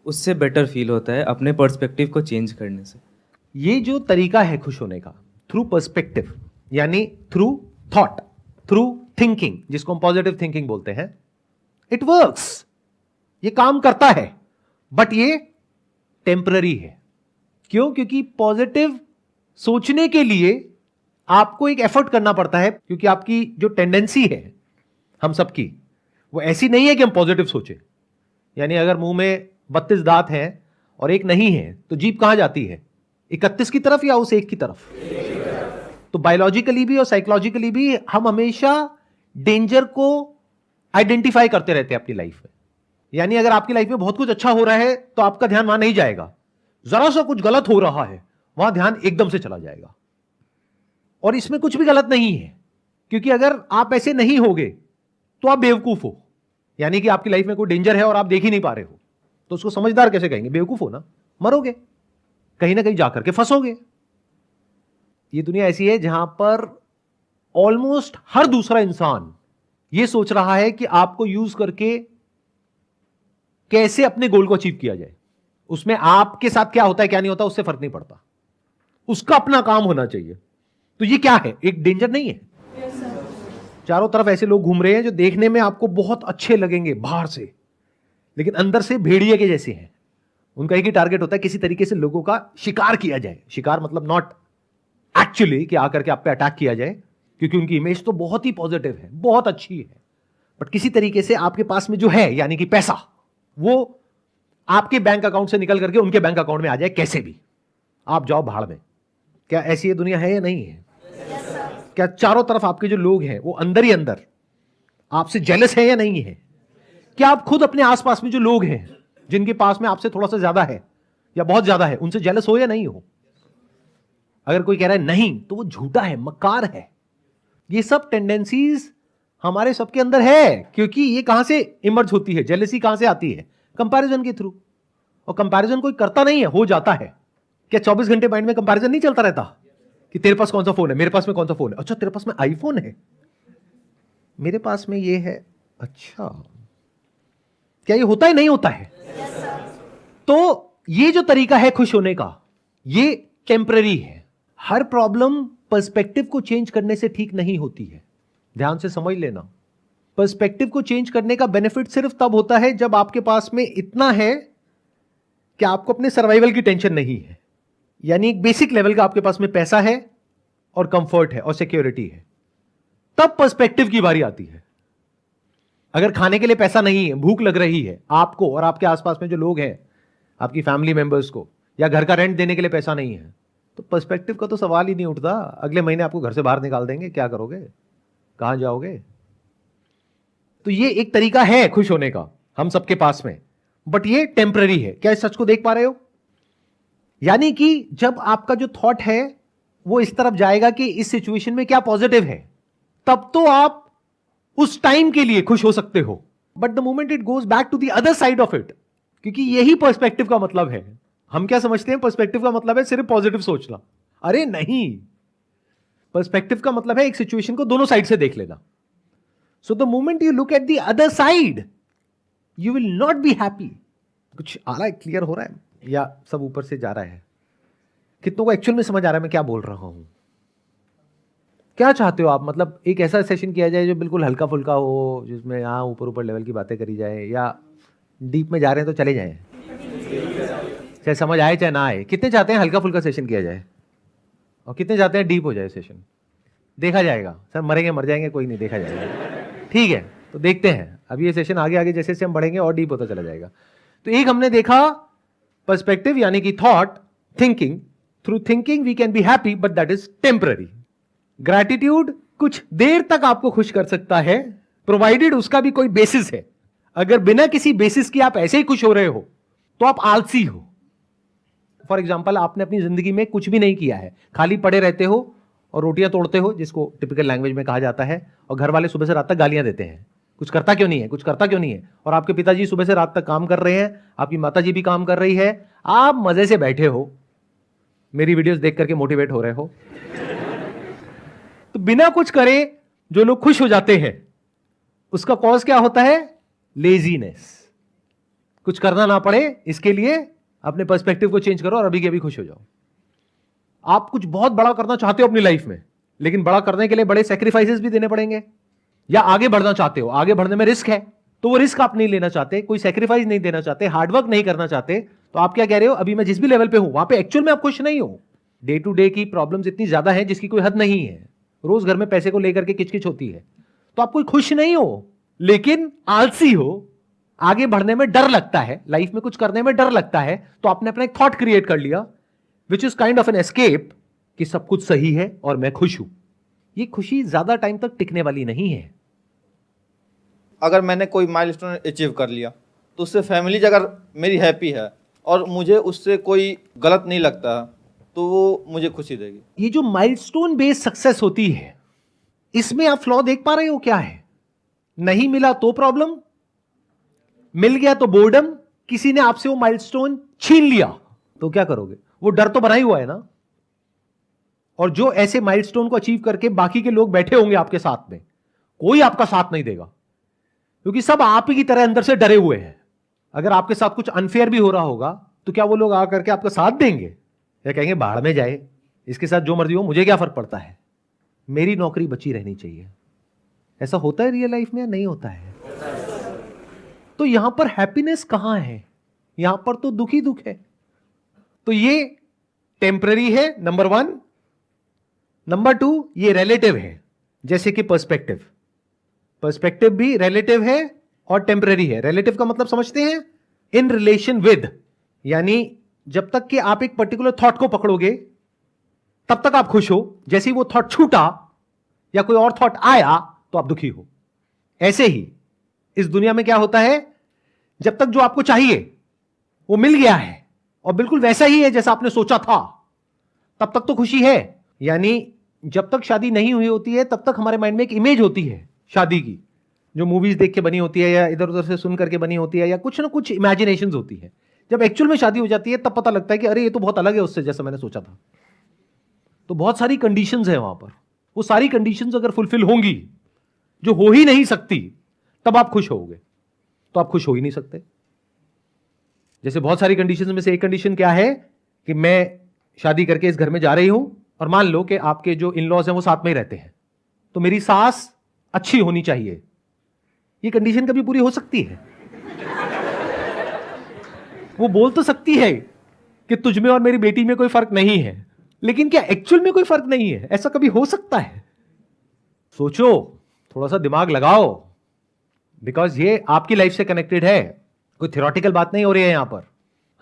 उससे better feel होता है अपने पर्सपेक्टिव को चेंज करने से। ये जो तरीका है खुश होने का, थ्रू पर्सपेक्टिव, यानी थ्रू थॉट, थ्रू थिंकिंग, जिसको हम पॉजिटिव थिंकिंग बोलते हैं, इट वर्क्स, ये काम करता है, बट ये टेम्पररी है। क्यों? क्योंकि पॉजिटिव सोचने के लिए आपको एक एफर्ट करना पड़ता है, क्योंकि आपकी जो टेंडेंसी है हम सबकी, वो ऐसी नहीं है कि हम पॉजिटिव सोचें। यानी अगर मुंह में 32 दांत हैं और एक नहीं है, तो जीभ कहां जाती है? 31 की तरफ या उस एक की तरफ? तो बायोलॉजिकली भी और साइकोलॉजिकली भी हम हमेशा डेंजर को आइडेंटिफाई करते रहते हैं अपनी लाइफ में। यानी अगर आपकी लाइफ में बहुत कुछ अच्छा हो रहा है तो आपका ध्यान वहां नहीं जाएगा, जरा सा कुछ गलत हो रहा है वहां ध्यान एकदम से चला जाएगा। और इसमें कुछ भी गलत नहीं है, क्योंकि अगर आप ऐसे नहीं होगे तो आप बेवकूफ हो। यानी कि आपकी लाइफ में कोई डेंजर है और आप देख ही नहीं पा रहे हो, तो उसको समझदार कैसे कहेंगे? बेवकूफ हो ना, मरोगे, कहीं ना कहीं जाकर के फंसोगे। ये दुनिया ऐसी है जहां पर ऑलमोस्ट हर दूसरा इंसान ये सोच रहा है कि आपको यूज करके कैसे अपने गोल को अचीव किया जाए। उसमें आपके साथ क्या होता है क्या नहीं होता उससे फर्क नहीं पड़ता, उसका अपना काम होना चाहिए। तो ये क्या है? एक डेंजर नहीं है? चारों तरफ ऐसे लोग घूम रहे हैं जो देखने में आपको बहुत अच्छे लगेंगे बाहर से, लेकिन अंदर से भेड़िए के जैसे हैं। उनका एक ही टारगेट होता है, किसी तरीके से लोगों का शिकार किया जाए। शिकार मतलब नॉट एक्चुअली कि आकर के आप पे अटैक किया जाए, क्योंकि उनकी इमेज तो बहुत ही पॉजिटिव है, बहुत अच्छी है, बट किसी तरीके से आपके पास में जो है यानी कि पैसा, वो आपके बैंक अकाउंट से निकल करके उनके बैंक अकाउंट में आ जाए कैसे भी, आप जाओ भाड़ में। क्या ऐसी ये दुनिया है या नहीं है? क्या चारों तरफ आपके जो लोग हैं वो अंदर ही अंदर आपसे जेलस है या नहीं है? क्या आप खुद अपने आसपास में जो लोग हैं जिनके पास में आपसे थोड़ा सा ज्यादा है या बहुत ज्यादा है, उनसे जेलस हो या नहीं हो? अगर कोई कह रहा है नहीं, तो वो झूठा है, मक्कार है। ये सब टेंडेंसीज हमारे सबके अंदर है, क्योंकि ये कहां से इमर्ज होती है? जेलसी कहां से आती है? कंपैरिजन के थ्रू। और कंपैरिजन कोई करता नहीं है, हो जाता है। क्या 24 घंटे माइंड में कंपैरिजन नहीं चलता रहता कि तेरे पास कौन सा फोन है, मेरे पास में कौन सा फोन है, अच्छा तेरे पास में आईफोन है, मेरे पास में ये है, अच्छा। क्या ये होता है नहीं होता है? तो ये जो तरीका है खुश होने का, ये टेम्पररी है। हर प्रॉब्लम पर्सपेक्टिव को चेंज करने से ठीक नहीं होती है, ध्यान से समझ लेना। पर्सपेक्टिव को चेंज करने का बेनिफिट सिर्फ तब होता है जब आपके पास में इतना है कि आपको अपने सर्वाइवल की टेंशन नहीं है। यानी एक बेसिक लेवल का आपके पास में पैसा है और कंफर्ट है और सिक्योरिटी है, तब पर्सपेक्टिव की बारी आती है। अगर खाने के लिए पैसा नहीं है, भूख लग रही है आपको और आपके आसपास में जो लोग हैं, आपकी फैमिली मेंबर्स को, या घर का रेंट देने के लिए पैसा नहीं है, तो पर्सपेक्टिव का तो सवाल ही नहीं उठता। अगले महीने आपको घर से बाहर निकाल देंगे, क्या करोगे, कहां जाओगे? तो ये एक तरीका है खुश होने का हम सबके पास में, बट ये टेम्पररी है। क्या इस सच को देख पा रहे हो? यानी कि जब आपका जो थॉट है वो इस तरफ जाएगा कि इस सिचुएशन में क्या पॉजिटिव है, तब तो आप उस टाइम के लिए खुश हो सकते हो, but the moment it goes back to the other side of it, क्योंकि यही पर्सपेक्टिव का मतलब है। हम क्या समझते हैं पर्सपेक्टिव का मतलब है सिर्फ पॉजिटिव सोचना? अरे नहीं, पर्सपेक्टिव का मतलब है एक सिचुएशन को दोनों साइड से देख लेना। So the moment you look at the other side, you will not be happy. कुछ आ रहा है, क्लियर हो रहा है, या सब ऊपर से जा रहा है? कितनों को एक्चुअल में समझ आ रहा है मैं क्या बोल रहा हूं? क्या चाहते हो आप? मतलब एक ऐसा सेशन किया जाए जो बिल्कुल हल्का फुल्का हो, जिसमें हाँ ऊपर ऊपर लेवल की बातें करी जाए, या डीप में जा रहे हैं तो चले जाएं, चाहे समझ आए चाहे ना आए? कितने चाहते हैं हल्का फुल्का सेशन किया जाए और कितने चाहते हैं डीप हो जाए सेशन? देखा जाएगा सर, मरेंगे मर जाएंगे कोई नहीं, देखा जाएगा। ठीक है, तो देखते हैं अभी ये सेशन आगे आगे जैसे जैसे हम बढ़ेंगे और डीप होता चला जाएगा। तो एक हमने देखा पर्सपेक्टिव यानी कि thought, thinking. Through thinking we can be happy, but that is temporary. Gratitude कुछ देर तक आपको खुश कर सकता है, प्रोवाइडेड उसका भी कोई बेसिस है। अगर बिना किसी बेसिस की आप ऐसे ही खुश हो रहे हो तो आप आलसी हो। फॉर एग्जाम्पल, आपने अपनी जिंदगी में कुछ भी नहीं किया है, खाली पड़े रहते हो और रोटियां तोड़ते हो, जिसको टिपिकल लैंग्वेज में कहा जाता है, और घर वाले सुबह से रात तक गालियां देते हैं, कुछ करता क्यों नहीं है, कुछ करता क्यों नहीं है। और आपके पिताजी सुबह से रात तक काम कर रहे हैं, आपकी माताजी भी काम कर रही है, आप मजे से बैठे हो, मेरी वीडियोस देख करके मोटिवेट हो रहे हो। तो बिना कुछ करे जो लोग खुश हो जाते हैं, उसका कॉज क्या होता है? लेजीनेस। कुछ करना ना पड़े, इसके लिए अपने पर्सपेक्टिव को चेंज करो और अभी के अभी खुश हो जाओ। आप कुछ बहुत बड़ा करना चाहते हो अपनी लाइफ में, लेकिन बड़ा करने के लिए बड़े सेक्रीफाइसेस भी देने पड़ेंगे। या आगे बढ़ना चाहते हो, आगे बढ़ने में रिस्क है, तो वो रिस्क आप नहीं लेना चाहते, कोई सेक्रीफाइस नहीं देना चाहते, हार्डवर्क नहीं करना चाहते, तो आप क्या कह रहे हो, अभी मैं जिस भी लेवल पे हूं वहां पे एक्चुअल में आप खुश नहीं हो। डे टू डे की प्रॉब्लम्स इतनी ज्यादा है जिसकी कोई हद नहीं है। रोज घर में पैसे को लेकर के किचकिच होती है, तो आप कोई खुश नहीं हो, लेकिन आलसी हो, आगे बढ़ने में डर लगता है, लाइफ में कुछ करने में डर लगता है, तो आपने अपना एक थॉट क्रिएट कर लिया which is kind of an escape कि सब कुछ सही है और मैं खुश हूं। ये खुशी ज्यादा टाइम तक टिकने वाली नहीं है। अगर मैंने कोई माइलस्टोन अचीव कर लिया तो उससे फैमिली अगर मेरी हैप्पी है और मुझे उससे कोई गलत नहीं लगता तो वो मुझे खुशी देगी। ये जो माइलस्टोन बेस्ड सक्सेस होती है, इसमें आप फ्लॉ देख पा रहे हो क्या है? नहीं मिला तो प्रॉब्लम, मिल गया तो बोर्डम, किसी ने आपसे वो माइलस्टोन छीन लिया तो क्या करोगे? वो डर तो बना ही हुआ है ना। और जो ऐसे माइलस्टोन को अचीव करके बाकी के लोग बैठे होंगे आपके साथ में, कोई आपका साथ नहीं देगा, क्योंकि सब आप ही की तरह अंदर से डरे हुए हैं। अगर आपके साथ कुछ अनफेयर भी हो रहा होगा तो क्या वो लोग आकर के आपका साथ देंगे या कहेंगे बाहर में जाए, इसके साथ जो मर्जी हो, मुझे क्या फर्क पड़ता है, मेरी नौकरी बची रहनी चाहिए? ऐसा होता है रियल लाइफ में या नहीं होता है? तो यहां पर हैप्पीनेस कहां है? यहां पर तो दुख ही दुख है। तो ये टेम्पररी है, नंबर 1। नंबर 2, ये रिलेटिव है, जैसे कि पर्सपेक्टिव। पर्सपेक्टिव भी रिलेटिव है और टेम्पररी है। रिलेटिव का मतलब समझते हैं? इन रिलेशन विद, यानी जब तक कि आप एक पर्टिकुलर थॉट को पकड़ोगे तब तक आप खुश हो, जैसे ही वो थॉट छूटा या कोई और थॉट आया तो आप दुखी हो। ऐसे ही इस दुनिया में क्या होता है, जब तक जो आपको चाहिए वो मिल गया है और बिल्कुल वैसा ही है जैसा आपने सोचा था, तब तक तो खुशी है। यानी जब तक शादी नहीं हुई होती है तब तक हमारे माइंड में एक इमेज होती है शादी की, जो मूवीज देख के बनी होती है या इधर उधर से सुन करके बनी होती है या कुछ ना कुछ इमेजिनेशंस होती है। जब एक्चुअल में शादी हो जाती है तब पता लगता है कि अरे ये तो बहुत अलग है उससे जैसा मैंने सोचा था। तो बहुत सारी कंडीशंस है वहां पर, वो सारी कंडीशंस अगर फुलफिल होंगी, जो हो ही नहीं सकती, तब आप खुश होगे। तो आप खुश हो ही नहीं सकते। जैसे बहुत सारी कंडीशंस में से एक कंडीशन क्या है कि मैं शादी करके इस घर में जा रही हूं और मान लो कि आपके जो इन लॉज हैं वो साथ में ही रहते हैं, तो मेरी सास अच्छी होनी चाहिए। ये कंडीशन कभी पूरी हो सकती है? वो बोल तो सकती है कि तुझ में और मेरी बेटी में कोई फर्क नहीं है, लेकिन क्या एक्चुअल में कोई फर्क नहीं है? ऐसा कभी हो सकता है? सोचो, थोड़ा सा दिमाग लगाओ, बिकॉज ये आपकी लाइफ से कनेक्टेड है। कोई थ्योरेटिकल बात नहीं हो रही है यहां पर।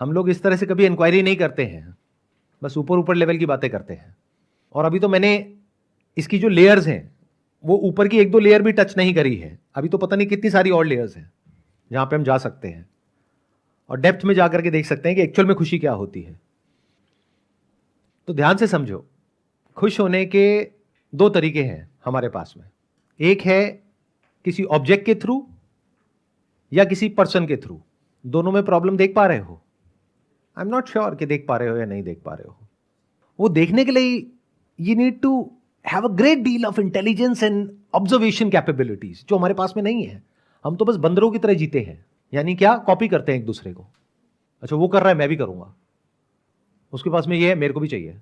हम लोग इस तरह से कभी इंक्वायरी नहीं करते हैं, बस ऊपर ऊपर लेवल की बातें करते हैं। और अभी तो मैंने इसकी जो लेयर्स हैं वो ऊपर की 1-2 लेयर भी टच नहीं करी है। अभी तो पता नहीं कितनी सारी और लेयर्स हैं जहां पे हम जा सकते हैं और डेप्थ में जाकर के देख सकते हैं कि एक्चुअल में खुशी क्या होती है। तो ध्यान से समझो, खुश होने के 2 तरीके हैं हमारे पास में। एक है किसी ऑब्जेक्ट के थ्रू या किसी पर्सन के थ्रू। दोनों में प्रॉब्लम देख पा रहे हो? आई एम नॉट श्योर कि देख पा रहे हो या नहीं देख पा रहे हो। वो देखने के लिए you need to have a great deal of intelligence and observation capabilities, जो हमारे पास में नहीं है। हम तो बस बंदरों की तरह जीते हैं, यानी क्या, कॉपी करते हैं एक दूसरे को। अच्छा वो कर रहा है मैं भी करूंगा, उसके पास में ये है मेरे को भी चाहिए।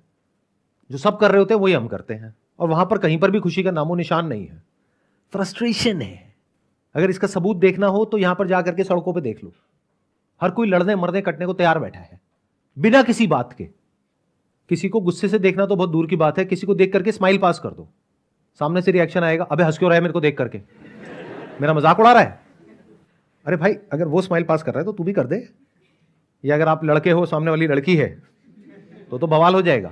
जो सब कर रहे होते हैं वही हम करते हैं, और वहां पर कहीं पर भी खुशी का नामो निशान नहीं है, फ्रस्ट्रेशन है। अगर इसका सबूत देखना हो तो यहां पर जाकर के सड़कों पे देख लो, हर कोई लड़ने मरने कटने को तैयार बैठा है बिना किसी बात के। किसी को गुस्से से देखना तो बहुत दूर की बात है, किसी को देख करके स्माइल पास कर दो, सामने से रिएक्शन आएगा, अबे हंस क्यों रहा है मेरे को देख करके, मेरा मजाक उड़ा रहा है। अरे भाई, अगर वो स्माइल पास कर रहा है तो तू भी कर दे। या अगर आप लड़के हो, सामने वाली लड़की है, तो बवाल हो जाएगा,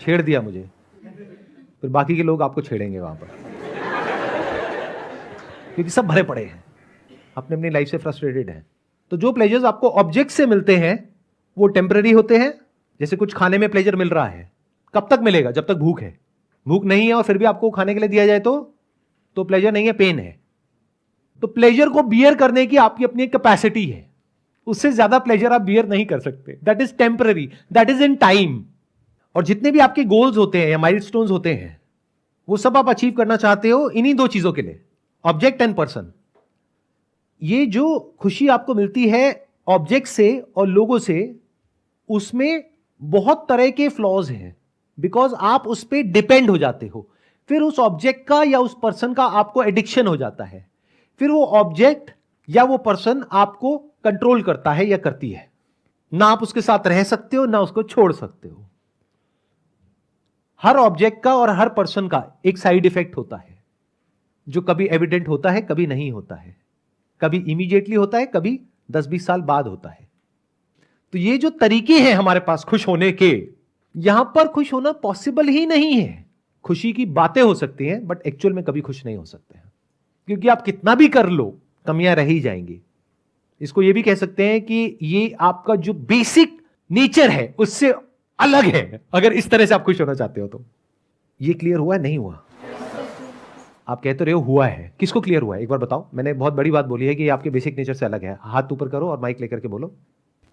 छेड़ दिया मुझे, फिर बाकी के लोग आपको छेड़ेंगे वहां पर, क्योंकि सब भरे पड़े हैं, अपने अपनी लाइफ से फ्रस्ट्रेटेड हैं। तो जो प्लेजर्स आपको ऑब्जेक्ट से मिलते हैं वो टेम्पररी होते हैं। जैसे कुछ खाने में प्लेजर मिल रहा है, कब तक मिलेगा? जब तक भूख है। भूख नहीं है और फिर भी आपको खाने के लिए दिया जाए तो प्लेजर नहीं है, पेन है। तो प्लेजर को बियर करने की आपकी अपनी एक कैपेसिटी है, उससे ज्यादा प्लेजर आप बियर नहीं कर सकते। That is temporary, that is in time. और जितने भी आपके गोल्स होते हैं या माइलस्टोन्स होते हैं, वो सब आप अचीव करना चाहते हो इन्हीं 2 चीजों के लिए, ऑब्जेक्ट एंड पर्सन। ये जो खुशी आपको मिलती है ऑब्जेक्ट से और लोगों से, उसमें बहुत तरह के फ्लॉज हैं, बिकॉज आप उस पर डिपेंड हो जाते हो। फिर उस ऑब्जेक्ट का या उस पर्सन का आपको एडिक्शन हो जाता है, फिर वो ऑब्जेक्ट या वो पर्सन आपको कंट्रोल करता है या करती है। ना आप उसके साथ रह सकते हो, ना उसको छोड़ सकते हो। हर ऑब्जेक्ट का और हर पर्सन का एक साइड इफेक्ट होता है, जो कभी एविडेंट होता है, कभी नहीं होता है, कभी इमीडिएटली होता है, कभी 10-20 साल बाद होता है। तो ये जो तरीके हैं हमारे पास खुश होने के, यहां पर खुश होना पॉसिबल ही नहीं है। खुशी की बातें हो सकती हैं, बट एक्चुअल में कभी खुश नहीं हो सकते हैं, क्योंकि आप कितना भी कर लो, कमियां रह ही जाएंगी। इसको ये भी कह सकते हैं कि ये आपका जो बेसिक नेचर है उससे अलग है, अगर इस तरह से आप खुश होना चाहते हो तो। ये क्लियर हुआ है, नहीं हुआ? आप कहते रहे हो हुआ है, किसको क्लियर हुआ है एक बार बताओ। मैंने बहुत बड़ी बात बोली है कि ये आपके बेसिक नेचर से अलग है। हाथ ऊपर करो और माइक लेकर के बोलो।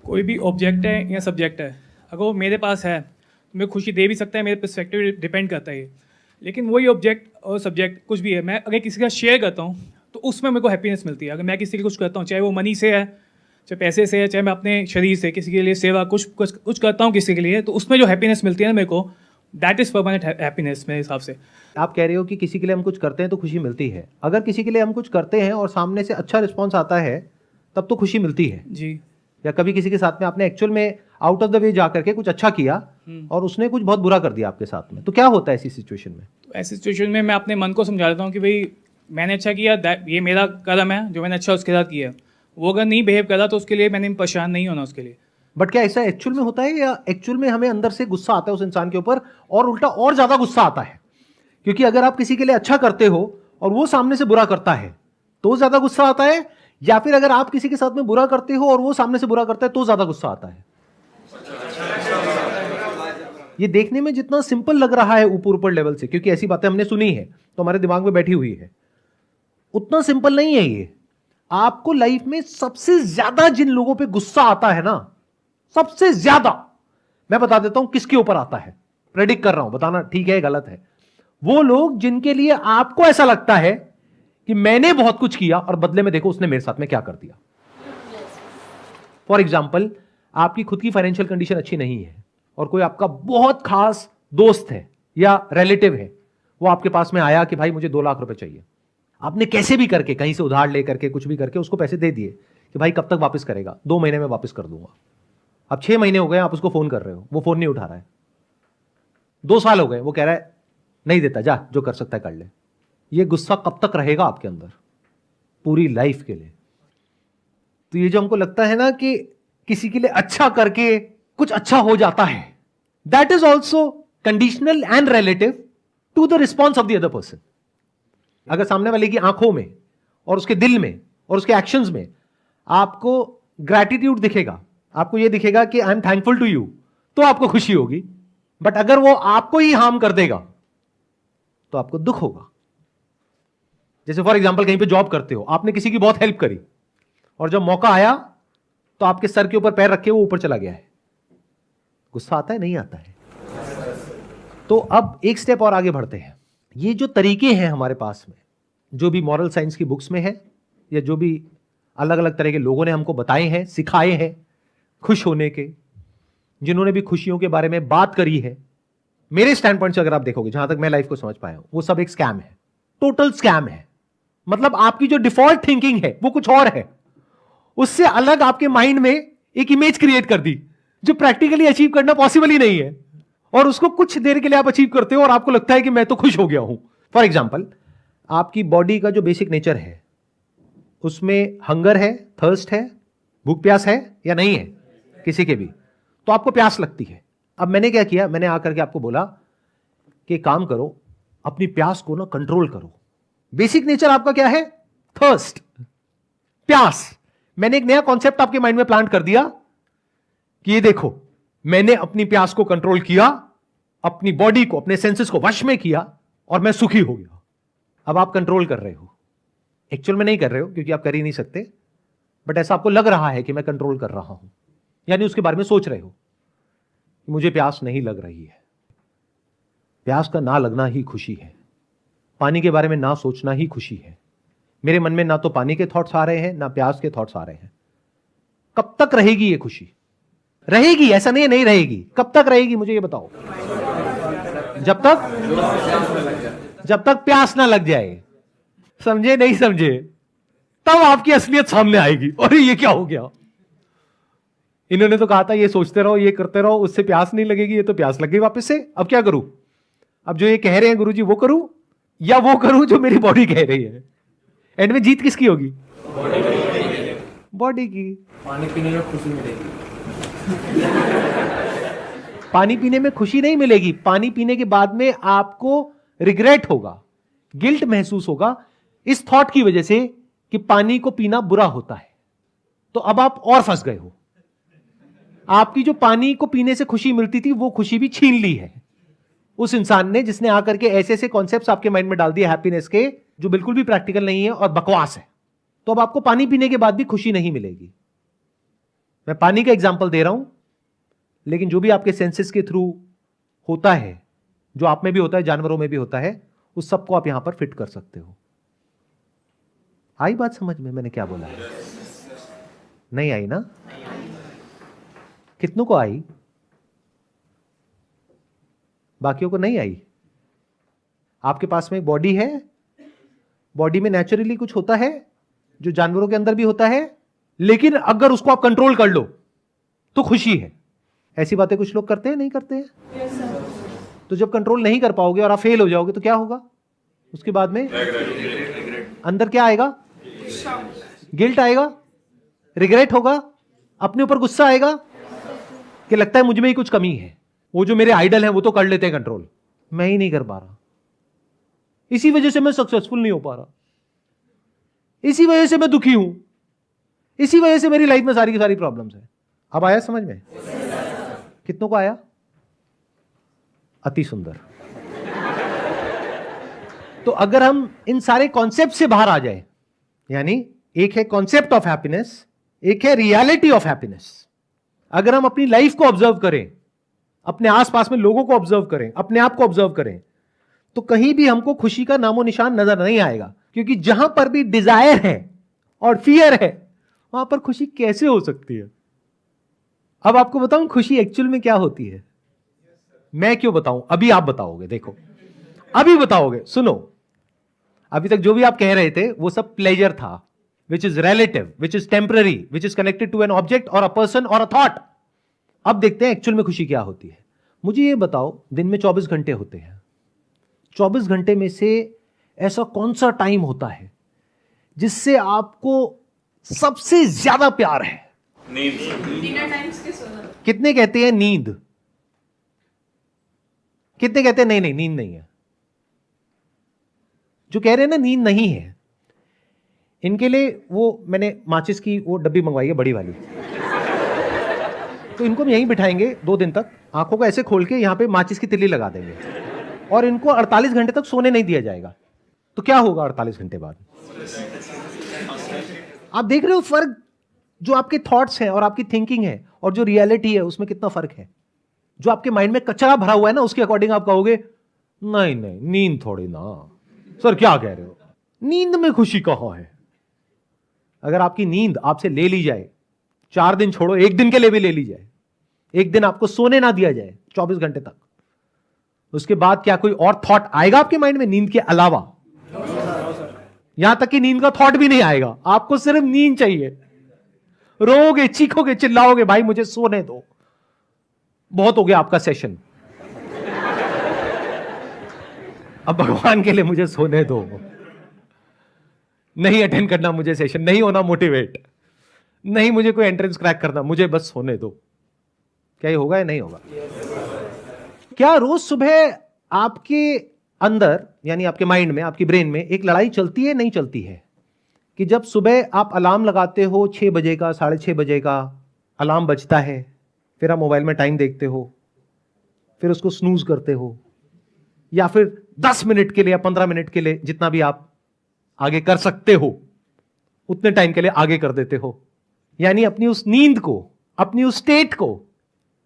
कोई भी ऑब्जेक्ट है या सब्जेक्ट है, अगर वो मेरे पास है तो मैं खुशी दे भी सकता है, मेरे पर्सपेक्टिव डिपेंड करता है ये। लेकिन वही ऑब्जेक्ट और सब्जेक्ट कुछ भी है, मैं अगर किसी का शेयर करता हूँ तो उसमें मेरे को हैप्पीनेस मिलती है। अगर मैं किसी के कुछ करता हूँ, चाहे वो मनी से है, चाहे पैसे से है, चाहे मैं अपने शरीर से किसी के लिए सेवा कुछ करता हूँ किसी के लिए, तो उसमें जो हैप्पीनेस मिलती है ना मेरे को, दैट इज़ परमानेंट हैप्पीनेस मेरे हिसाब से। आप कह रहे हो कि किसी के लिए हम कुछ करते हैं तो खुशी मिलती है। अगर किसी के लिए हम कुछ करते हैं और सामने से अच्छा रिस्पॉन्स आता है, तब तो खुशी मिलती है जी। या कभी किसी के साथ में आपने एक्चुअल में आउट ऑफ द वे जाकर के कुछ अच्छा किया और उसने कुछ बहुत बुरा कर दिया आपके साथ में, तो क्या होता है ऐसी सिचुएशन में? तो ऐसी सिचुएशन में मैं अपने मन को समझा देता हूँ कि भाई मैंने अच्छा किया, ये मेरा कदम है जो मैंने अच्छा उसके साथ किया। वो अगर नहीं बिहेव करा तो उसके लिए मैंने परेशान नहीं होना उसके लिए। बट क्या ऐसा एक्चुअल में होता है, या एक्चुअल में हमें अंदर से गुस्सा आता है उस इंसान के ऊपर और उल्टा और ज्यादा गुस्सा आता है? क्योंकि अगर आप किसी के लिए अच्छा करते हो और वो सामने से बुरा करता है तो ज्यादा गुस्सा आता है, या फिर अगर आप किसी के साथ में बुरा करते हो और वो सामने से बुरा करता है तो ज्यादा गुस्सा आता है? ये देखने में जितना सिंपल लग रहा है ऊपर ऊपर लेवल से, क्योंकि ऐसी बातें हमने सुनी है तो हमारे दिमाग में बैठी हुई है, उतना सिंपल नहीं है ये। आपको लाइफ में सबसे ज्यादा जिन लोगों पे गुस्सा आता है ना, सबसे ज्यादा, मैं बता देता हूं किसके ऊपर आता है, प्रेडिक्ट कर रहा हूं, बताना ठीक है गलत है। वो लोग जिनके लिए आपको ऐसा लगता है कि मैंने बहुत कुछ किया और बदले में देखो उसने मेरे साथ में क्या कर दिया। फॉर एग्जाम्पल, आपकी खुद की फाइनेंशियल कंडीशन अच्छी नहीं है और कोई आपका बहुत खास दोस्त है या रिलेटिव है, वो आपके पास में आया कि भाई मुझे 2 लाख रुपए चाहिए। आपने कैसे भी करके कहीं से उधार लेकर के कुछ भी करके उसको पैसे दे दिए कि भाई कब तक वापस करेगा, 2 महीने में वापस कर दूंगा। अब 6 महीने हो गए, आप उसको फोन कर रहे हो, वो फोन नहीं उठा रहा है। 2 साल हो गए, वो कह रहा है नहीं देता, जा जो कर सकता है कर ले। ये गुस्सा कब तक रहेगा आपके अंदर? पूरी लाइफ के लिए। तो ये जो हमको लगता है ना कि किसी के लिए अच्छा करके कुछ अच्छा हो जाता है, that is also conditional and relative to the response of the other person. अगर सामने वाले की आंखों में और उसके दिल में और उसके एक्शंस में आपको ग्रैटिट्यूड दिखेगा, आपको यह दिखेगा कि I am thankful to you, तो आपको खुशी होगी। बट अगर वो आपको ही हार्म कर देगा तो आपको दुख होगा। जैसे फॉर एग्जांपल कहीं पे जॉब करते हो, आपने किसी की बहुत हेल्प करी और जब मौका आया तो आपके सर के ऊपर पैर रखे वो ऊपर चला गया है, गुस्सा आता है? नहीं आता है? तो अब एक स्टेप और आगे बढ़ते हैं। ये जो तरीके हैं हमारे पास में, जो भी मॉरल साइंस की बुक्स में है या जो भी अलग अलग तरह के लोगों ने हमको बताए हैं, सिखाए हैं खुश होने के, जिन्होंने भी खुशियों के बारे में बात करी है, मेरे स्टैंड पॉइंट से अगर आप देखोगे, जहां तक मैं लाइफ को समझ पाया हूं, वो सब एक स्कैम है, टोटल स्कैम है। मतलब आपकी जो डिफॉल्ट थिंकिंग है वो कुछ और है, उससे अलग आपके माइंड में एक इमेज क्रिएट कर दी जो प्रैक्टिकली अचीव करना पॉसिबल ही नहीं है, और उसको कुछ देर के लिए आप अचीव करते हो और आपको लगता है कि मैं तो खुश हो गया हूं। फॉर एग्जाम्पल, आपकी बॉडी का जो बेसिक नेचर है उसमें हंगर है, थर्स्ट है, भूख प्यास है या नहीं है किसी के भी, तो आपको प्यास लगती है। अब मैंने क्या किया, मैंने आकर के आपको बोला कि काम करो, अपनी प्यास को ना कंट्रोल करो। बेसिक नेचर आपका क्या है? थर्स्ट, प्यास। मैंने एक नया कॉन्सेप्ट आपके माइंड में प्लांट कर दिया कि ये देखो, मैंने अपनी प्यास को कंट्रोल किया, अपनी बॉडी को, अपने सेंसेस को वश में किया और मैं सुखी हो गया। अब आप कंट्रोल कर रहे हो, एक्चुअल में नहीं कर रहे हो क्योंकि आप कर ही नहीं सकते, बट ऐसा आपको लग रहा है कि मैं कंट्रोल कर रहा हूं, यानी उसके बारे में सोच रहे हो कि मुझे प्यास नहीं लग रही है। प्यास का ना लगना ही खुशी है, पानी के बारे में ना सोचना ही खुशी है, मेरे मन में ना तो पानी के थॉट्स आ रहे हैं ना प्यास के थॉट्स आ रहे हैं। कब तक रहेगी ये खुशी? रहेगी, ऐसा नहीं है नहीं रहेगी। कब तक रहेगी मुझे ये बताओ? जब तक प्यास ना लग जाए। समझे नहीं समझे? तब आपकी असलियत सामने आएगी। अरे ये क्या हो गया, इन्होंने तो कहा था ये सोचते रहो ये करते रहो उससे प्यास नहीं लगेगी, ये तो प्यास लग गई वापस से। अब क्या करूं? अब जो ये कह रहे हैं गुरुजी वो करूं या वो करूं जो मेरी बॉडी कह रही है? एंड में जीत किसकी होगी? बॉडी की। पानी पीने में खुशी मिलेगी। पानी पीने में खुशी नहीं मिलेगी। पानी पीने के बाद में आपको रिग्रेट होगा, गिल्ट महसूस होगा इस थॉट की वजह से कि पानी को पीना बुरा होता है। तो अब आप और फंस गए हो। आपकी जो पानी को पीने से खुशी मिलती थी वो खुशी भी छीन ली है उस इंसान ने, जिसने आकर के ऐसे ऐसे कॉन्सेप्ट्स आपके माइंड में डाल दिए हैप्पीनेस के, जो बिल्कुल भी प्रैक्टिकल नहीं है और बकवास है। तो अब आपको पानी पीने के बाद भी खुशी नहीं मिलेगी। मैं पानी का एग्जांपल दे रहा हूं, लेकिन जो भी आपके सेंसेस के थ्रू होता है, जो आप में भी होता है जानवरों में भी होता है, उस सबको आप यहां पर फिट कर सकते हो। आई बात समझ में? मैंने क्या बोला है? नहीं आई ना? कितनों को आई? बाकियों को नहीं आई। आपके पास में एक बॉडी है, बॉडी में नेचुरली कुछ होता है जो जानवरों के अंदर भी होता है, लेकिन अगर उसको आप कंट्रोल कर लो तो खुशी है। ऐसी बातें कुछ लोग करते हैं नहीं करते हैं? तो जब कंट्रोल नहीं कर पाओगे और आप फेल हो जाओगे तो क्या होगा? उसके बाद में अंदर क्या आएगा? गिल्ट आएगा, रिग्रेट होगा, अपने ऊपर गुस्सा आएगा कि लगता है मुझ में ही कुछ कमी है। वो जो मेरे आइडल हैं वो तो कर लेते हैं कंट्रोल, मैं ही नहीं कर पा रहा, इसी वजह से मैं सक्सेसफुल नहीं हो पा रहा, इसी वजह से मैं दुखी हूं, इसी वजह से मेरी लाइफ में सारी की सारी प्रॉब्लम्स है। अब आया समझ में? कितनों को आया? अति सुंदर। तो अगर हम इन सारे कॉन्सेप्ट से बाहर आ जाए, यानी एक है कॉन्सेप्ट ऑफ हैप्पीनेस, एक है रियलिटी ऑफ हैप्पीनेस। अगर हम अपनी लाइफ को ऑब्जर्व करें, अपने आसपास में लोगों को ऑब्जर्व करें, अपने आप को ऑब्जर्व करें, तो कहीं भी हमको खुशी का नामो निशान नजर नहीं आएगा। क्योंकि जहां पर भी डिजायर है और फियर है वहां पर खुशी कैसे हो सकती है? अब आपको बताऊं खुशी एक्चुअल में क्या होती है? मैं क्यों बताऊं? अभी आप बताओगे, देखो अभी बताओगे। सुनो, अभी तक जो भी आप कह रहे थे वो सब प्लेजर था, which is relative, which is temporary, which is connected to an object और अ पर्सन और अ थॉट। अब देखते हैं एक्चुअल में खुशी क्या होती है। मुझे ये बताओ, दिन में 24 घंटे होते हैं, 24 घंटे में से ऐसा कौन सा टाइम होता है जिससे आपको सबसे ज्यादा प्यार है? कितने कहते हैं नींद? कितने कहते हैं नहीं नहीं नींद नहीं है? जो कह रहे हैं ना नींद नहीं है, इनके लिए वो मैंने माचिस की वो डब्बी मंगवाई है बड़ी वाली। तो इनको हम यहीं बिठाएंगे 2 दिन तक, आंखों को ऐसे खोल के यहां पे माचिस की तिल्ली लगा देंगे और इनको 48 घंटे तक सोने नहीं दिया जाएगा। तो क्या होगा 48 घंटे बाद? आप देख रहे हो फर्क? जो आपके थॉट्स हैं और आपकी थिंकिंग है और जो रियलिटी है उसमें कितना फर्क है। जो आपके माइंड में कचरा भरा हुआ है ना, उसके अकॉर्डिंग आप कहोगे नहीं नहीं नींद थोड़ी ना, सर क्या कह रहे हो, नींद में खुशी कहां है? अगर आपकी नींद आपसे ले ली जाए, 4 दिन छोड़ो 1 दिन के लिए भी ले ली जाए, 1 दिन आपको सोने ना दिया जाए 24 घंटे तक, उसके बाद क्या कोई और थॉट आएगा आपके माइंड में नींद के अलावा? यहां तक कि नींद का थॉट भी नहीं आएगा, आपको सिर्फ नींद चाहिए। रोओगे, चीखोगे, चिल्लाओगे, भाई मुझे सोने दो, बहुत हो गया आपका सेशन, अब भगवान के लिए मुझे सोने दो, नहीं अटेंड करना मुझे सेशन, नहीं होना मोटिवेट, नहीं मुझे कोई एंट्रेंस क्रैक करना, मुझे बस सोने दो। क्या ये होगा या नहीं होगा? क्या रोज सुबह आपके अंदर यानी आपके माइंड में, आपकी ब्रेन में एक लड़ाई चलती है नहीं चलती है कि जब सुबह आप अलार्म लगाते हो 6 बजे का, 6:30 बजे का अलार्म बजता है, फिर आप मोबाइल में टाइम देखते हो, फिर उसको स्नूज करते हो, या फिर 10 मिनट के लिए या 15 मिनट के लिए जितना भी आप आगे कर सकते हो उतने टाइम के लिए आगे कर देते हो, यानी अपनी उस नींद को, अपनी उस स्टेट को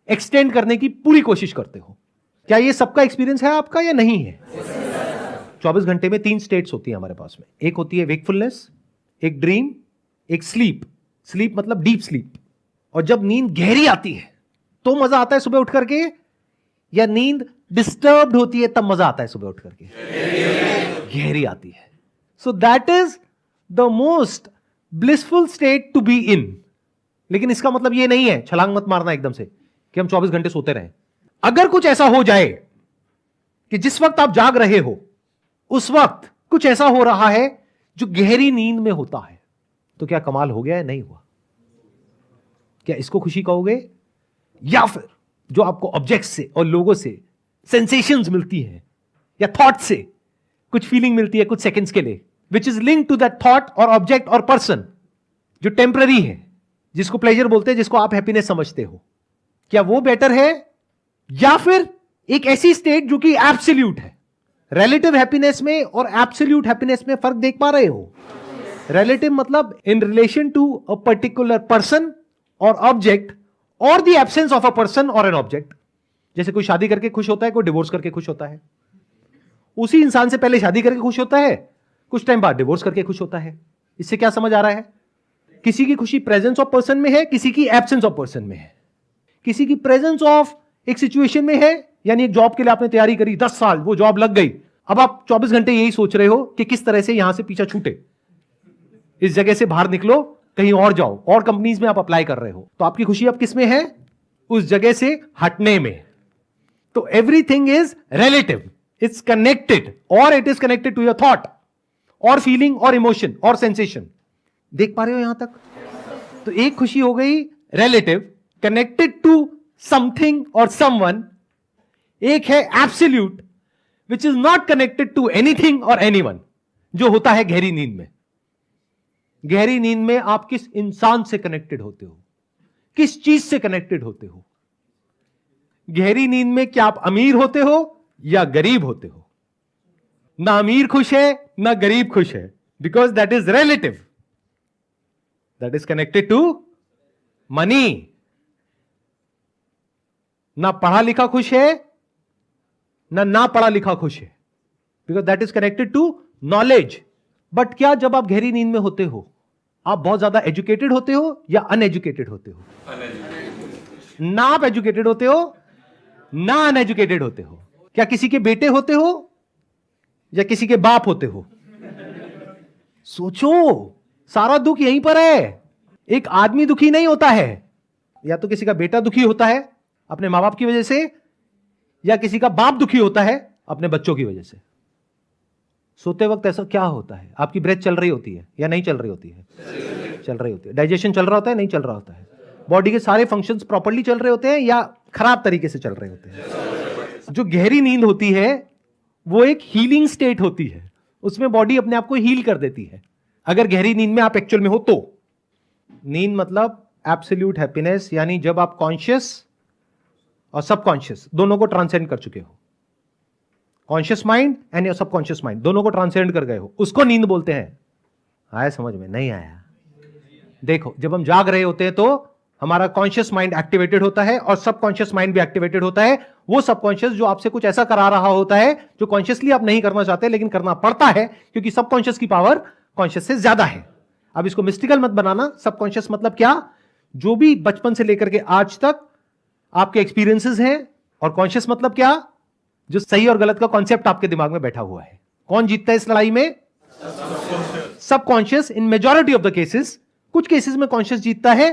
एक्सटेंड करने की पूरी कोशिश करते हो। क्या ये सबका एक्सपीरियंस है आपका या नहीं है? 24 घंटे में 3 स्टेट्स होती है हमारे पास में। एक होती है वेकफुलनेस, एक ड्रीम, एक स्लीप। स्लीप मतलब डीप स्लीप। और जब नींद गहरी आती है तो मजा आता है सुबह उठ करके, या नींद डिस्टर्ब्ड होती है तब मजा आता है सुबह उठ करके? गहरी आती है। So that is the most blissful state to be in. लेकिन इसका मतलब ये नहीं है, छलांग मत मारना एकदम से कि हम 24 घंटे सोते रहें। अगर कुछ ऐसा हो जाए कि जिस वक्त आप जाग रहे हो उस वक्त कुछ ऐसा हो रहा है जो गहरी नींद में होता है, तो क्या कमाल हो गया है? नहीं हुआ। क्या इसको खुशी कहोगे? या फिर जो आपको ऑब्जेक्ट से और लोगों से सेंसेशंस मिलती है या थॉट से कुछ फीलिंग मिलती है कुछ सेकंड्स के लिए, which is link to that thought और ऑब्जेक्ट और पर्सन, जो टेम्पररी है, जिसको प्लेजर बोलते हैं, जिसको आप हैप्पीनेस समझते हो, क्या वो बेटर है? या फिर एक ऐसी स्टेट जो कि एब्सोल्यूट है? रिलेटिव हैप्पीनेस में और एब्सोल्यूट हैप्पीनेस में फर्क देख पा रहे हो? रिलेटिव मतलब in relation to a particular person और ऑब्जेक्ट, और the absence of a person और एन ऑब्जेक्ट। जैसे कोई शादी करके खुश होता है, कोई डिवोर्स करके खुश होता है। उसी इंसान से पहले शादी करके खुश होता है, कुछ टाइम बाद डिवोर्स करके खुश होता है। इससे क्या समझ आ रहा है? किसी की खुशी प्रेजेंस ऑफ पर्सन में है, किसी की एब्सेंस ऑफ पर्सन में है। किसी की प्रेजेंस ऑफ एक सिचुएशन में है, यानी एक जॉब के लिए आपने तैयारी करी 10 साल, वो जॉब लग गई। अब आप 24 घंटे यही सोच रहे हो कि किस तरह से यहां से पीछा छूटे, इस जगह से बाहर निकलो, कहीं और जाओ, और कंपनीज में आप अप्लाई कर रहे हो। तो आपकी खुशी अब किस में है? उस जगह से हटने में। तो everything is relative, it's connected, और it is connected to your thought और फीलिंग और इमोशन और सेंसेशन। देख पा रहे हो यहां तक? तो एक खुशी हो गई रिलेटिव, कनेक्टेड टू समथिंग और समवन। एक है absolute, which is not connected to anything और एनीवन, जो होता है गहरी नींद में। गहरी नींद में आप किस इंसान से कनेक्टेड होते हो, किस चीज से कनेक्टेड होते हो? गहरी नींद में क्या आप अमीर होते हो या गरीब होते हो? ना अमीर खुश है ना गरीब खुश है, because that is relative, that is connected to money. ना पढ़ा लिखा खुश है ना पढ़ा लिखा खुश है, because that is connected to knowledge. But क्या जब आप गहरी नींद में होते हो आप बहुत ज्यादा एजुकेटेड होते हो या अनएजुकेटेड होते हो? ना आप एजुकेटेड होते हो ना अनएजुकेटेड होते हो। क्या किसी के बेटे होते हो या किसी के बाप होते हो? सोचो, सारा दुख यहीं पर है। एक आदमी दुखी नहीं होता है, या तो किसी का बेटा दुखी होता है अपने मां बाप की वजह से, या किसी का बाप दुखी होता है अपने बच्चों की वजह से। सोते वक्त ऐसा क्या होता है? आपकी ब्रेथ चल रही होती है या नहीं चल रही होती है? चल रही होती है। डाइजेशन चल रहा होता है, नहीं चल रहा होता है? बॉडी के सारे फंक्शंस प्रॉपर्ली चल रहे होते हैं या खराब तरीके से चल रहे होते हैं? जो गहरी नींद होती है वो एक हीलिंग स्टेट होती है, उसमें बॉडी अपने आप को हील कर देती है। अगर गहरी नींद में आप एक्चुअल में हो तो। नींद मतलब एब्सोल्यूट हैप्पीनेस, यानी जब आप कॉन्शियस और सबकॉन्शियस दोनों को ट्रांसेंड कर चुके हो। Conscious mind and your subconscious mind दोनों को ट्रांसेंड कर गए हो, उसको नींद बोलते हैं। आया समझ में? नहीं आया? देखो, जब हम जाग रहे होते हैं तो हमारा कॉन्शियस माइंड एक्टिवेटेड होता है और सबकॉन्शियस माइंड भी एक्टिवेटेड होता है। वो सबकॉन्शियस जो आपसे कुछ ऐसा करा रहा होता है जो कॉन्शियसली आप नहीं करना चाहते लेकिन करना पड़ता है, क्योंकि सबकॉन्शियस की पावर कॉन्शियस से ज्यादा है। अब इसको मिस्टिकल मत बनाना। सबकॉन्शियस मतलब क्या? जो भी बचपन से लेकर के आज तक आपके एक्सपीरियंसेस हैं। और कॉन्शियस मतलब क्या? जो सही और गलत का कॉन्सेप्ट आपके दिमाग में बैठा हुआ है। कौन जीतता है इस लड़ाई में? Subconscious. In majority of the cases, कुछ केसेस में कॉन्शियस जीतता है।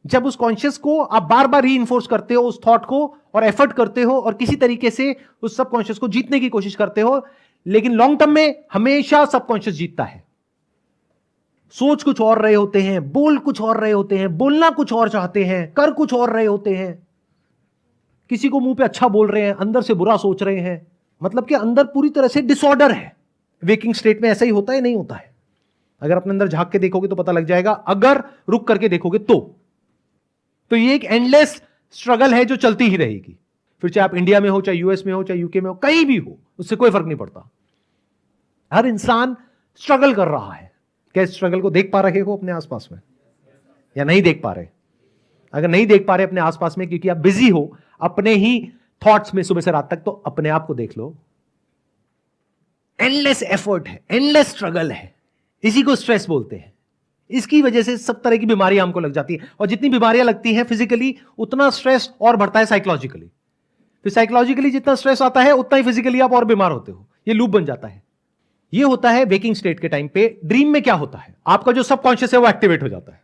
जब उस कॉन्शियस को आप बार बार रीइंफोर्स करते हो, उस थॉट को, और एफर्ट करते हो और किसी तरीके से उस सबकॉन्शियस को जीतने की कोशिश करते हो, लेकिन लॉन्ग टर्म में हमेशा सबकॉन्शियस जीतता है। सोच कुछ और रहे होते हैं, बोल कुछ और रहे होते हैं, बोलना कुछ और चाहते हैं, कर कुछ और रहे होते हैं। किसी को मुंह पे अच्छा बोल रहे हैं, अंदर से बुरा सोच रहे हैं। मतलब कि अंदर पूरी तरह से डिसऑर्डर है। वेकिंग स्टेट में ऐसा ही होता है, नहीं होता है? अगर अपने अंदर झांक के देखोगे तो पता लग जाएगा, अगर रुक करके देखोगे तो ये एक एंडलेस स्ट्रगल है जो चलती ही रहेगी। फिर चाहे आप इंडिया में हो, चाहे यूएस में हो, चाहे यूके में हो, कहीं भी हो, उससे कोई फर्क नहीं पड़ता। हर इंसान स्ट्रगल कर रहा है। क्या इस स्ट्रगल को देख पा रहे हो अपने आसपास में या नहीं देख पा रहे? अगर नहीं देख पा रहे अपने आसपास में क्योंकि आप बिजी हो अपने ही थॉट्स में सुबह से रात तक, तो अपने आप को देख लो। एंडलेस एफर्ट है, एंडलेस स्ट्रगल है, इसी को स्ट्रेस बोलते हैं। इसकी वजह से सब तरह की बीमारियां हमको लग जाती है, और जितनी बीमारियां लगती हैं फिजिकली, उतना स्ट्रेस और बढ़ता है साइकोलॉजिकली। फिर साइकोलॉजिकली जितना स्ट्रेस आता है उतना ही फिजिकली आप और बीमार होते हो। ये लूप बन जाता है। ये होता है वेकिंग स्टेट के टाइम पे। ड्रीम में क्या होता है, आपका जो सबकॉन्शियस है वो एक्टिवेट हो जाता है।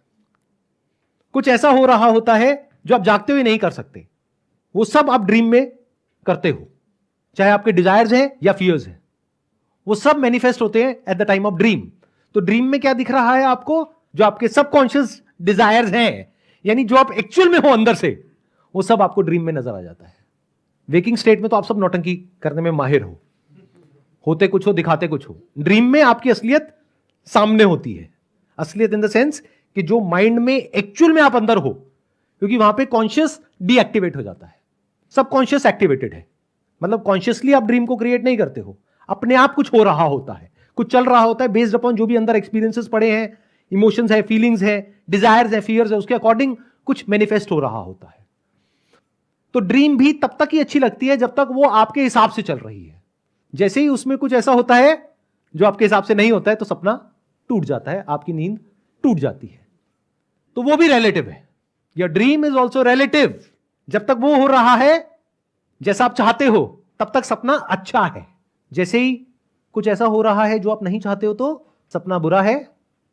कुछ ऐसा हो रहा होता है जो आप जागते हुए नहीं कर सकते, वो सब आप ड्रीम में करते हो। चाहे आपके डिजायर्स हैं या फियर्स हैं, वो सब मैनिफेस्ट होते हैं at the time of dream. तो ड्रीम में क्या दिख रहा है आपको, जो आपके सबकॉन्शियस डिजायर्स हैं, यानी जो आप एक्चुअल में हो अंदर से, वो सब आपको ड्रीम में नजर आ जाता है। वेकिंग स्टेट में तो आप सब नौटंकी करने में माहिर हो, होते कुछ हो दिखाते कुछ हो। ड्रीम में आपकी असलियत सामने होती है। असलियत इन द सेंस कि जो माइंड में एक्चुअल में आप अंदर हो, क्योंकि वहां पे कॉन्शियस डीएक्टिवेट हो जाता है, सबकॉन्शियस एक्टिवेटेड है। मतलब कॉन्शियसली आप ड्रीम को क्रिएट नहीं करते हो, अपने आप कुछ हो रहा होता है, कुछ चल रहा होता है बेस्ड अपॉन जो भी अंदर एक्सपीरियंसेस पड़े हैं, इमोशंस है, फीलिंग्स है, डिजायर्स है, फियर्स है, उसके अकॉर्डिंग कुछ मैनिफेस्ट हो रहा होता है। तो ड्रीम भी तब तक ही अच्छी लगती है जब तक वो आपके हिसाब से चल रही है। जैसे ही उसमें कुछ ऐसा होता है जो आपके हिसाब से नहीं होता है, तो सपना टूट जाता है, आपकी नींद टूट जाती है। तो वो भी रिलेटिव है। Your dream is also relative. जब तक वो हो रहा है जैसा आप चाहते हो, तब तक सपना अच्छा है। जैसे ही कुछ ऐसा हो रहा है जो आप नहीं चाहते हो, तो सपना बुरा है,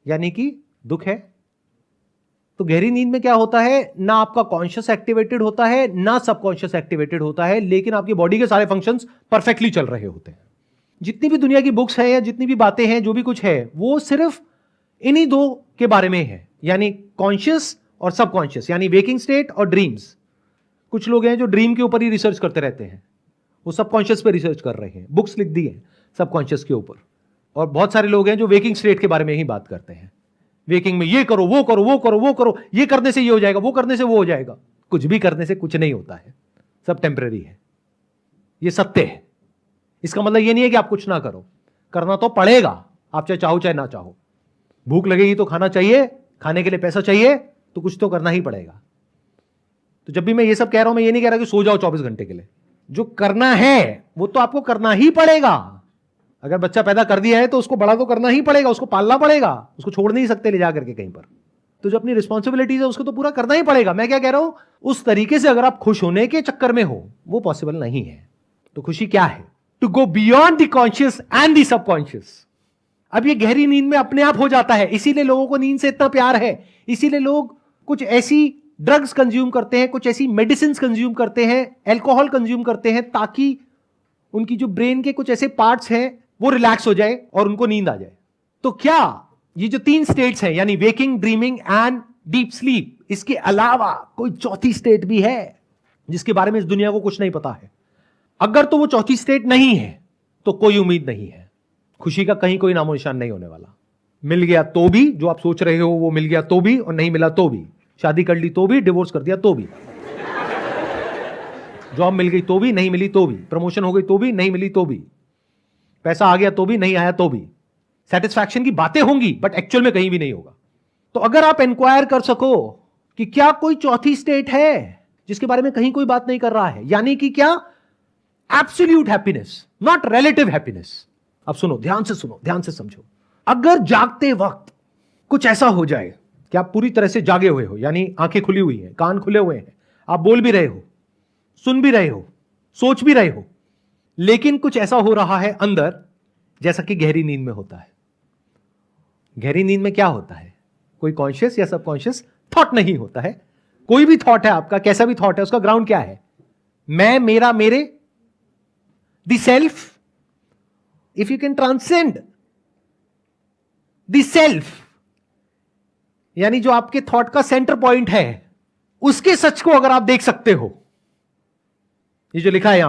यानी कि दुख है। तो गहरी नींद में क्या होता है, ना आपका कॉन्शियस एक्टिवेटेड होता है, ना सबकॉन्शियस एक्टिवेटेड होता है, लेकिन आपकी बॉडी के सारे फंक्शंस परफेक्टली चल रहे होते हैं। जितनी भी दुनिया की बुक्स है या जितनी भी बातें हैं, जो भी कुछ है, वो सिर्फ इन्हीं दो के बारे में है, यानी कॉन्शियस और सबकॉन्शियस, यानी वेकिंग स्टेट और ड्रीम्स। कुछ लोग हैं जो ड्रीम के ऊपर ही रिसर्च करते रहते हैं, वो सबकॉन्शियस पे रिसर्च कर रहे हैं, बुक्स लिख दी हैं सबकॉन्शियस के ऊपर। और बहुत सारे लोग हैं जो वेकिंग स्टेट के बारे में ही बात करते हैं। वेकिंग में ये करो, वो करो, वो करो, वो करो, ये करने से ये हो जाएगा, वो करने से वो हो जाएगा। कुछ भी करने से कुछ नहीं होता है, सब टेम्परेरी है, ये सत्य है। इसका मतलब ये नहीं है कि आप कुछ ना करो, करना तो पड़ेगा, आप चाहे चाहो चाहे ना चाहो। भूख लगेगी तो खाना चाहिए, खाने के लिए पैसा चाहिए, तो कुछ तो करना ही पड़ेगा। तो जब भी मैं ये सब कह रहा हूं, मैं ये नहीं कह रहा कि सो जाओ 24 घंटे के लिए। जो करना है वो तो आपको करना ही पड़ेगा। अगर बच्चा पैदा कर दिया है तो उसको बड़ा तो करना ही पड़ेगा, उसको पालना पड़ेगा, उसको छोड़ नहीं सकते ले जाकर के कहीं पर। तो जो अपनी रिस्पॉन्सिबिलिटीज है उसको तो पूरा करना ही पड़ेगा। मैं क्या कह रहा हूं, उस तरीके से अगर आप खुश होने के चक्कर में हो, वो पॉसिबल नहीं है। तो खुशी क्या है, to go beyond the conscious and the subconscious. अब ये गहरी नींद में अपने आप हो जाता है, इसीलिए लोगों को नींद से इतना प्यार है। इसीलिए लोग कुछ ऐसी ड्रग्स कंज्यूम करते हैं, कुछ ऐसी मेडिसिन कंज्यूम करते हैं, अल्कोहल कंज्यूम करते हैं, ताकि उनकी जो ब्रेन के कुछ ऐसे पार्ट्स हैं वो रिलैक्स हो जाए और उनको नींद आ जाए। तो क्या ये जो 3 स्टेट्स हैं, यानी waking, dreaming and deep sleep, इसके अलावा कोई चौथी स्टेट भी है जिसके बारे में इस दुनिया को कुछ नहीं पता है? अगर तो वो चौथी स्टेट नहीं है तो कोई उम्मीद नहीं है, खुशी का कहीं कोई नामो निशान नहीं होने वाला। मिल गया तो भी, जो आप सोच रहे हो वो मिल गया तो भी, और नहीं मिला तो भी, शादी कर ली तो भी, डिवोर्स कर दिया तो भी, जॉब मिल गई तो भी, नहीं मिली तो भी, प्रमोशन हो गई तो भी, नहीं मिली तो भी, पैसा आ गया तो भी, नहीं आया तो भी। सेटिस्फैक्शन की बातें होंगी बट एक्चुअल में कहीं भी नहीं होगा। तो अगर आप इंक्वायर कर सको कि क्या कोई चौथी स्टेट है जिसके बारे में कहीं कोई बात नहीं कर रहा है, यानी कि क्या absolute happiness, not relative happiness. अब सुनो, ध्यान से सुनो, ध्यान से समझो। अगर जागते वक्त कुछ ऐसा हो जाए कि आप पूरी तरह से जागे हुए हो, यानी आंखें खुली हुई हैं, कान खुले हुए हैं, आप बोल भी रहे हो, सुन भी रहे हो, सोच भी रहे हो, लेकिन कुछ ऐसा हो रहा है अंदर जैसा कि गहरी नींद में होता है। गहरी नींद में क्या होता है, कोई कॉन्शियस या सबकॉन्शियस थॉट नहीं होता है। कोई भी थॉट है आपका, कैसा भी थॉट है, उसका ग्राउंड क्या है? मैं, मेरा, मेरे, the self. If you can transcend the self, यानी जो आपके थॉट का सेंटर पॉइंट है, उसके सच को अगर आप देख सकते हो, ये जो लिखा है यहां